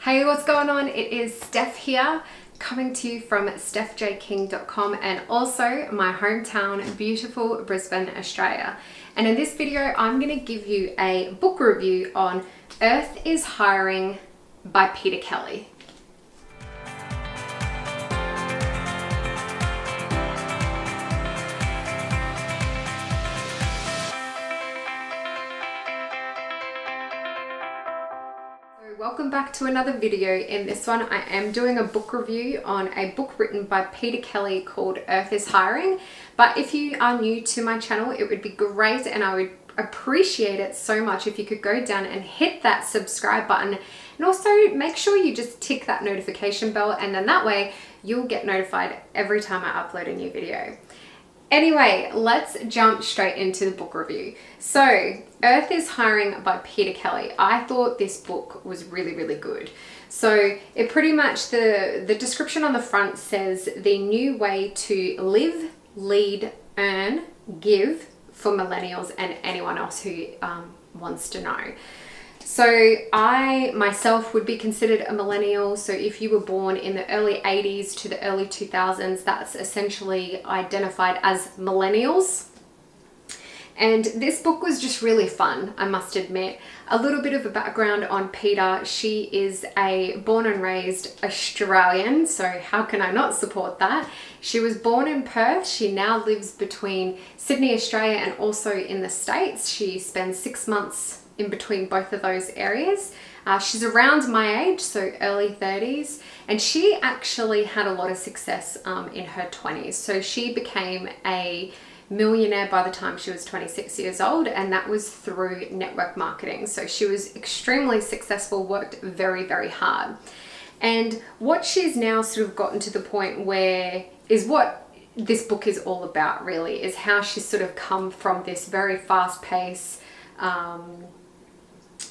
Hey, what's going on? It is Steph here, coming to you from stephjking.com and also my hometown, beautiful Brisbane, Australia. And in this video, I'm going to give you a book review on Earth is Hiring by Peter Kelly. Welcome back to another video. In this one, I am doing a book review on a book written by Peter Kelly called Earth is Hiring. But if you are new to my channel, it would be great and I would appreciate it so much if you could go down and hit that subscribe button, and also make sure you just tick that notification bell, and then that way you'll get notified every time I upload a new video. Anyway, let's jump straight into the book review. So, Earth is Hiring by Peter Kelly. I thought this book was really, really good. So, it pretty much, the description on the front says, the new way to live, lead, earn, give for millennials and anyone else who wants to know. So I myself would be considered a millennial. So if you were born in the early 80s to the early 2000s, that's essentially identified as millennials. And this book was just really fun, I must admit. A little bit of a background on Peter. She is a born and raised Australian, so how can I not support that? She was born in Perth. She now lives between Sydney, Australia, and also in the States. She spends 6 months in between both of those areas. She's around my age, so early 30s, and she actually had a lot of success in her 20s. So she became a millionaire by the time she was 26 years old, and that was through network marketing. So she was extremely successful, worked very, very hard. And what she's now sort of gotten to the point where is what this book is all about, really, is how she's sort of come from this very fast pace,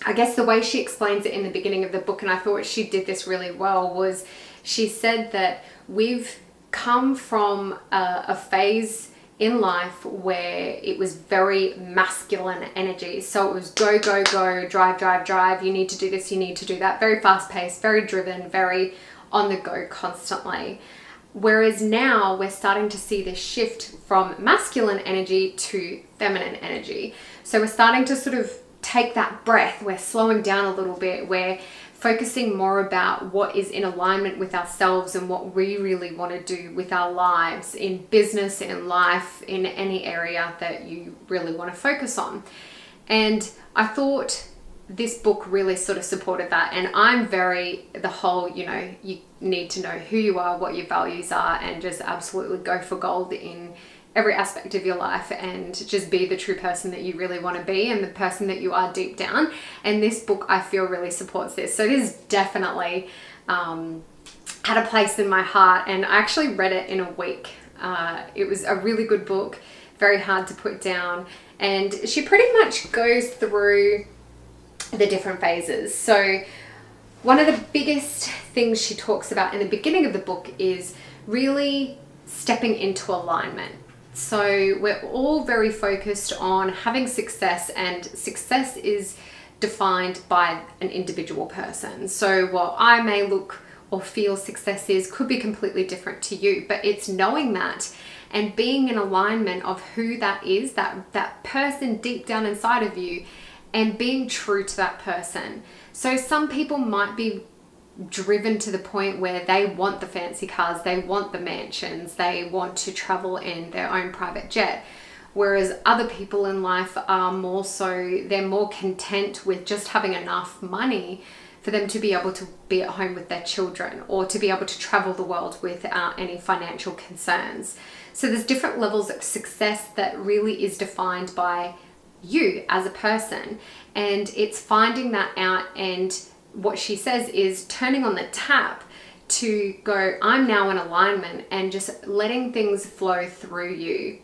I guess the way she explains it in the beginning of the book, and I thought she did this really well, was she said that we've come from a phase in life where it was very masculine energy. So it was go, go, go, drive, drive, drive. You need to do this, you need to do that. Very fast paced, very driven, very on the go constantly. Whereas now we're starting to see this shift from masculine energy to feminine energy. So we're starting to sort of take that breath. We're slowing down a little bit. We're focusing more about what is in alignment with ourselves and what we really want to do with our lives, in business, in life, in any area that you really want to focus on. And I thought this book really sort of supported that. And I'm very, the whole, you need to know who you are, what your values are, and just absolutely go for gold in every aspect of your life and just be the true person that you really want to be and the person that you are deep down. And this book, I feel, really supports this. So this definitely had a place in my heart, and I actually read it in a week. It was a really good book, very hard to put down, and she pretty much goes through the different phases. So one of the biggest things she talks about in the beginning of the book is really stepping into alignment. So we're all very focused on having success, and success is defined by an individual person. So what I may look or feel success is could be completely different to you, but it's knowing that and being in alignment of who that is, that person deep down inside of you, and being true to that person. So some people might be driven to the point where they want the fancy cars, they want the mansions, they want to travel in their own private jet, whereas other people in life are more so, they're more content with just having enough money for them to be able to be at home with their children, or to be able to travel the world without any financial concerns. So there's different levels of success that really is defined by you as a person, and it's finding that out. And what she says is turning on the tap to go, I'm now in alignment, and just letting things flow through you.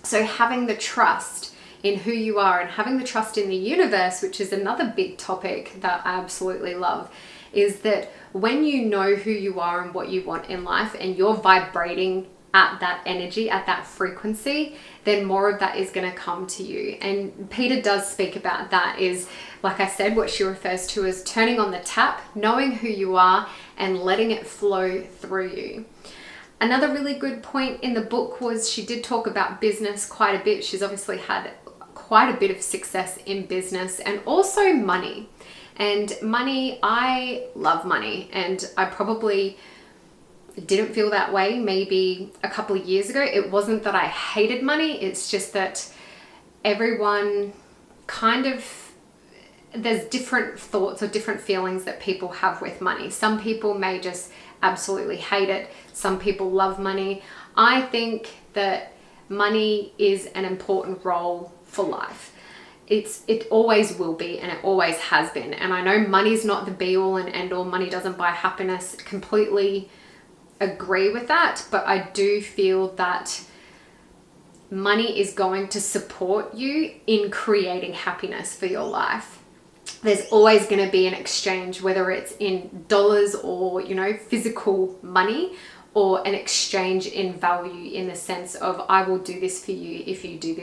So having the trust in who you are and having the trust in the universe, which is another big topic that I absolutely love, is that when you know who you are and what you want in life, and you're vibrating at that energy, at that frequency, then more of that is going to come to you. And Peter does speak about that, is, like I said, what she refers to as turning on the tap, knowing who you are and letting it flow through you. Another really good point in the book was she did talk about business quite a bit. She's obviously had quite a bit of success in business, and also money. And money, I love money, and I probably didn't feel that way maybe a couple of years ago. It wasn't that I hated money, it's just that everyone kind of, there's different thoughts or different feelings that people have with money. Some people may just absolutely hate it. Some people love money. I think that money is an important role for life. It always will be, and it always has been. And I know money's not the be all and end all. Money doesn't buy happiness. Completely agree with that. But I do feel that money is going to support you in creating happiness for your life. There's always going to be an exchange, whether it's in dollars or, you know, physical money, or an exchange in value, in the sense of, I will do this for you if you do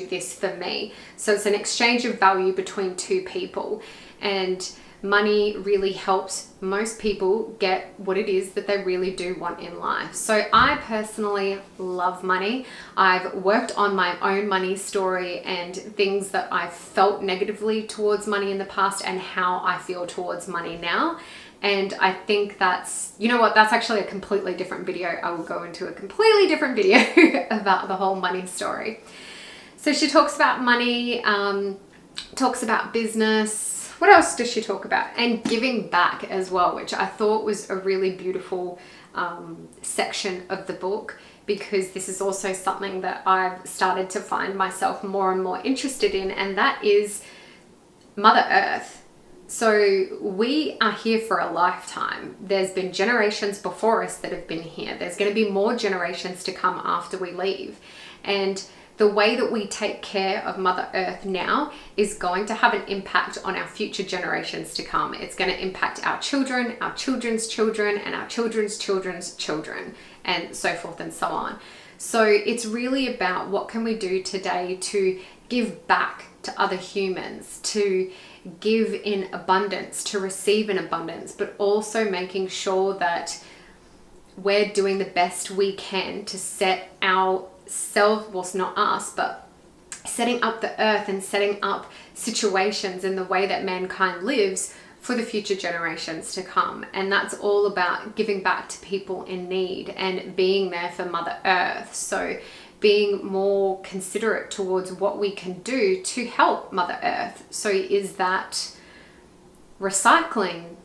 this for me. So it's an exchange of value between two people, and money really helps most people get what it is that they really do want in life. So I personally love money. I've worked on my own money story and things that I've felt negatively towards money in the past, and how I feel towards money now. And I think that's, you know what, that's actually a completely different video. I will go into a completely different video about the whole money story. So she talks about money, talks about business. What else does she talk about? And giving back as well, which I thought was a really beautiful section of the book, because this is also something that I've started to find myself more and more interested in, and that is Mother Earth. So we are here for a lifetime. There's been generations before us that have been here. There's going to be more generations to come after we leave. And the way that we take care of Mother Earth now is going to have an impact on our future generations to come. It's going to impact our children, our children's children, and our children's children's children, and so forth and so on. So it's really about, what can we do today to give back to other humans, to give in abundance, to receive in abundance, but also making sure that we're doing the best we can to set ourselves, well, it's not us, but setting up the earth and setting up situations in the way that mankind lives for the future generations to come. And that's all about giving back to people in need and being there for Mother Earth. So being more considerate towards what we can do to help Mother Earth. So is that recycling?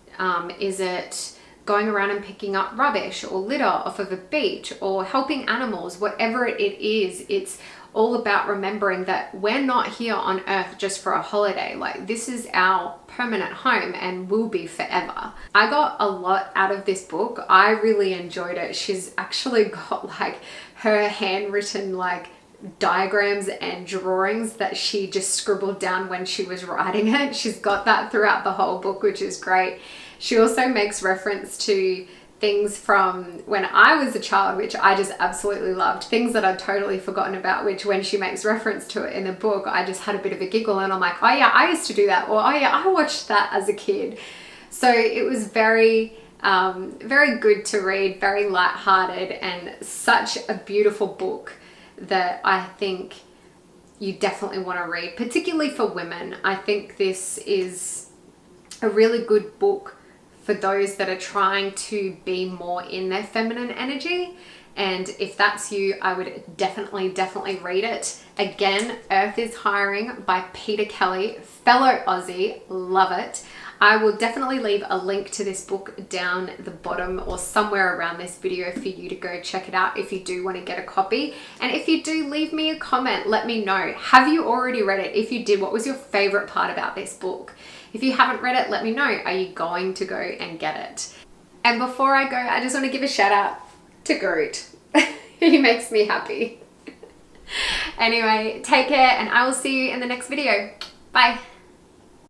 Is it going around and picking up rubbish or litter off of a beach, or helping animals? Whatever it is, it's all about remembering that we're not here on Earth just for a holiday. Like, this is our permanent home and will be forever. I got a lot out of this book. I really enjoyed it. She's actually got like her handwritten like diagrams and drawings that she just scribbled down when she was writing it. She's got that throughout the whole book, which is great. She also makes reference to things from when I was a child, which I just absolutely loved. Things that I'd totally forgotten about, which when she makes reference to it in the book, I just had a bit of a giggle, and I'm like, oh yeah, I used to do that. Or, oh yeah, I watched that as a kid. So it was very good to read, very lighthearted, and such a beautiful book that I think you definitely want to read, particularly for women. I think this is a really good book for those that are trying to be more in their feminine energy. And if that's you, I would definitely read it. Again, Earth is Hiring by Peter Kelly, fellow Aussie, love it. I will definitely leave a link to this book down the bottom or somewhere around this video for you to go check it out if you do want to get a copy. And if you do, leave me a comment, let me know. Have you already read it? If you did, what was your favorite part about this book? If you haven't read it, let me know. Are you going to go and get it? And before I go, I just want to give a shout out to Groot. He makes me happy. Anyway, take care, and I will see you in the next video. Bye.